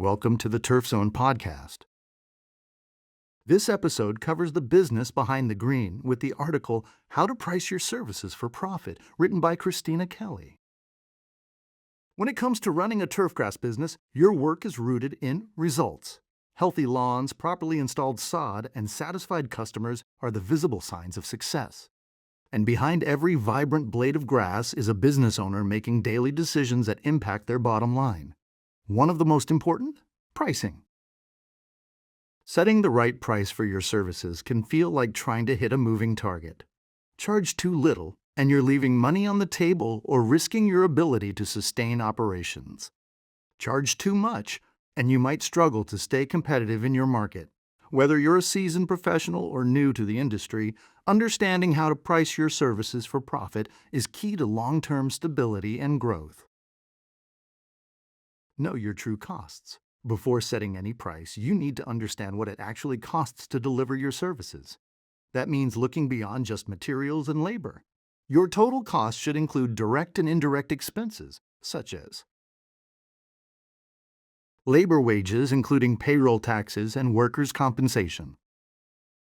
Welcome to the Turf Zone podcast. This episode covers the business behind the green with the article How to Price Your Services for Profit, written by Kristina Kelly. When it comes to running a turfgrass business, your work is rooted in results. Healthy lawns, properly installed sod, and satisfied customers are the visible signs of success. And behind every vibrant blade of grass is a business owner making daily decisions that impact their bottom line. One of the most important? Pricing. Setting the right price for your services can feel like trying to hit a moving target. Charge too little, and you're leaving money on the table or risking your ability to sustain operations. Charge too much, and you might struggle to stay competitive in your market. Whether you're a seasoned professional or new to the industry, understanding how to price your services for profit is key to long-term stability and growth. Know your true costs. Before setting any price, you need to understand what it actually costs to deliver your services. That means looking beyond just materials and labor. Your total cost should include direct and indirect expenses, such as labor wages, including payroll taxes and workers' compensation,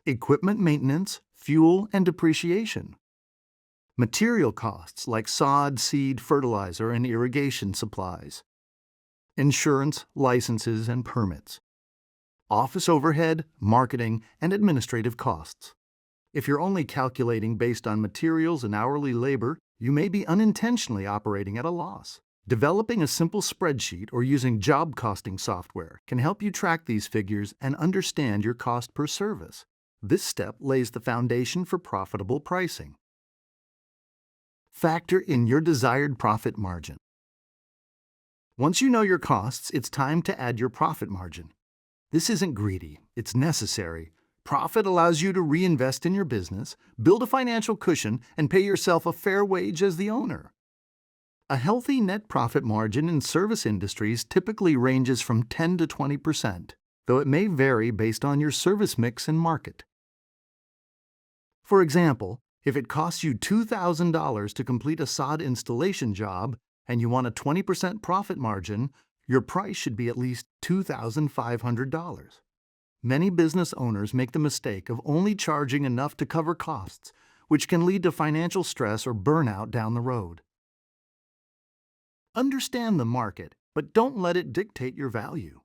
equipment maintenance, fuel, and depreciation, material costs like sod, seed, fertilizer, and irrigation supplies, insurance, licenses, and permits, office overhead, marketing, and administrative costs. If you're only calculating based on materials and hourly labor, you may be unintentionally operating at a loss. Developing a simple spreadsheet or using job costing software can help you track these figures and understand your cost per service. This step lays the foundation for profitable pricing. Factor in your desired profit margin. Once you know your costs, it's time to add your profit margin. This isn't greedy, it's necessary. Profit allows you to reinvest in your business, build a financial cushion, and pay yourself a fair wage as the owner. A healthy net profit margin in service industries typically ranges from 10 to 20%, though it may vary based on your service mix and market. For example, if it costs you $2,000 to complete a sod installation job and you want a 20% profit margin, your price should be at least $2,500. Many business owners make the mistake of only charging enough to cover costs, which can lead to financial stress or burnout down the road. Understand the market, but don't let it dictate your value.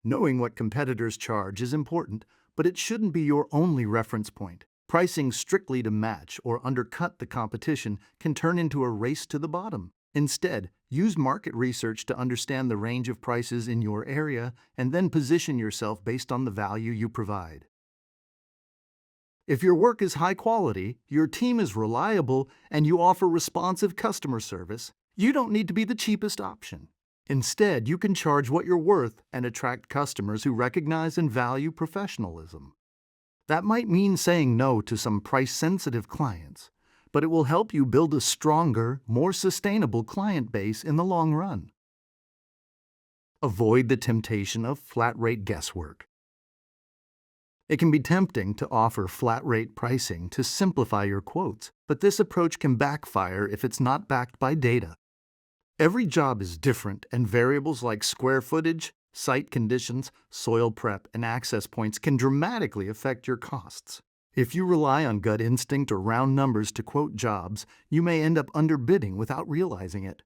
Knowing what competitors charge is important, but it shouldn't be your only reference point. Pricing strictly to match or undercut the competition can turn into a race to the bottom. Instead, use market research to understand the range of prices in your area and then position yourself based on the value you provide. If your work is high quality, your team is reliable, and you offer responsive customer service, you don't need to be the cheapest option. Instead, you can charge what you're worth and attract customers who recognize and value professionalism. That might mean saying no to some price-sensitive clients, but it will help you build a stronger, more sustainable client base in the long run. Avoid the temptation of flat-rate guesswork. It can be tempting to offer flat-rate pricing to simplify your quotes, but this approach can backfire if it's not backed by data. Every job is different, and variables like square footage, site conditions, soil prep, and access points can dramatically affect your costs. If you rely on gut instinct or round numbers to quote jobs, you may end up underbidding without realizing it.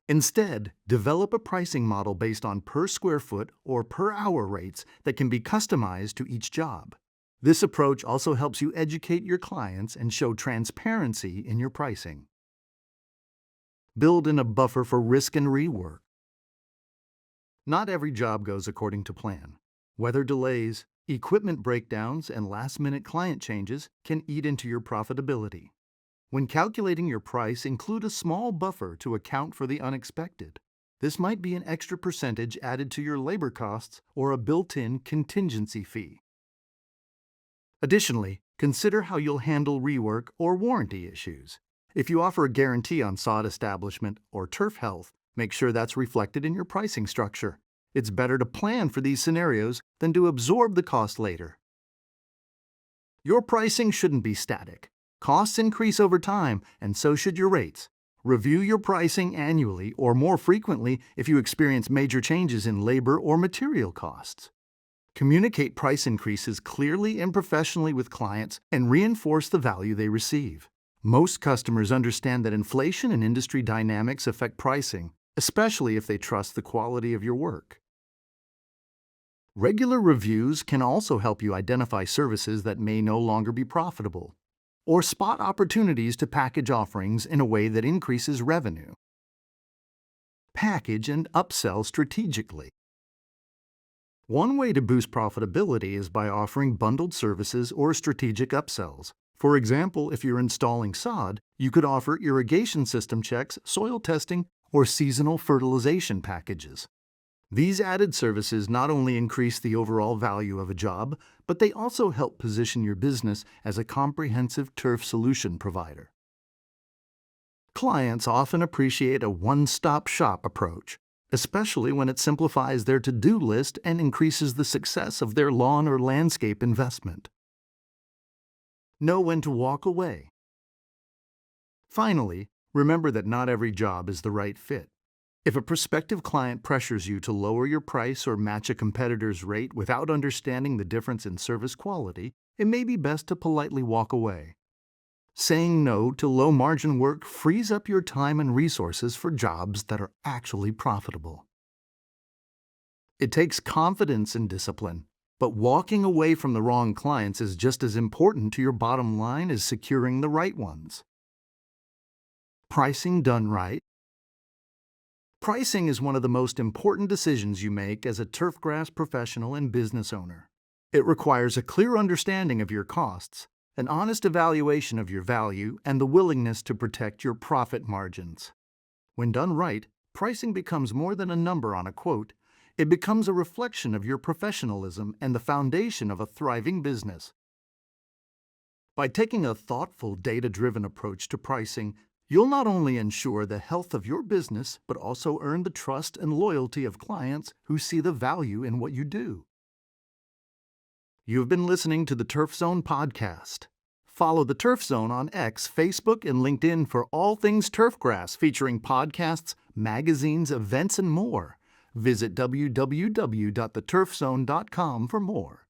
Instead, develop a pricing model based on per square foot or per hour rates that can be customized to each job. This approach also helps you educate your clients and show transparency in your pricing. Build in a buffer for risk and rework. Not every job goes according to plan. Weather delays, equipment breakdowns, and last-minute client changes can eat into your profitability. When calculating your price, include a small buffer to account for the unexpected. This might be an extra percentage added to your labor costs or a built-in contingency fee. Additionally, consider how you'll handle rework or warranty issues. If you offer a guarantee on sod establishment or turf health, make sure that's reflected in your pricing structure. It's better to plan for these scenarios than to absorb the cost later. Your pricing shouldn't be static. Costs increase over time, and so should your rates. Review your pricing annually or more frequently if you experience major changes in labor or material costs. Communicate price increases clearly and professionally with clients and reinforce the value they receive. Most customers understand that inflation and industry dynamics affect pricing, especially if they trust the quality of your work. Regular reviews can also help you identify services that may no longer be profitable, or spot opportunities to package offerings in a way that increases revenue. Package and upsell strategically. One way to boost profitability is by offering bundled services or strategic upsells. For example, if you're installing sod, you could offer irrigation system checks, soil testing, or seasonal fertilization packages. These added services not only increase the overall value of a job, but they also help position your business as a comprehensive turf solution provider. Clients often appreciate a one-stop shop approach, especially when it simplifies their to-do list and increases the success of their lawn or landscape investment. Know when to walk away. Finally, remember that not every job is the right fit. If a prospective client pressures you to lower your price or match a competitor's rate without understanding the difference in service quality, it may be best to politely walk away. Saying no to low-margin work frees up your time and resources for jobs that are actually profitable. It takes confidence and discipline, but walking away from the wrong clients is just as important to your bottom line as securing the right ones. Pricing done right. Pricing is one of the most important decisions you make as a turfgrass professional and business owner. It requires a clear understanding of your costs, an honest evaluation of your value, and the willingness to protect your profit margins. When done right, pricing becomes more than a number on a quote. It becomes a reflection of your professionalism and the foundation of a thriving business. By taking a thoughtful, data-driven approach to pricing, you'll not only ensure the health of your business, but also earn the trust and loyalty of clients who see the value in what you do. You've been listening to the Turf Zone podcast. Follow the Turf Zone on X, Facebook, and LinkedIn for all things turfgrass, featuring podcasts, magazines, events, and more. Visit www.theturfzone.com for more.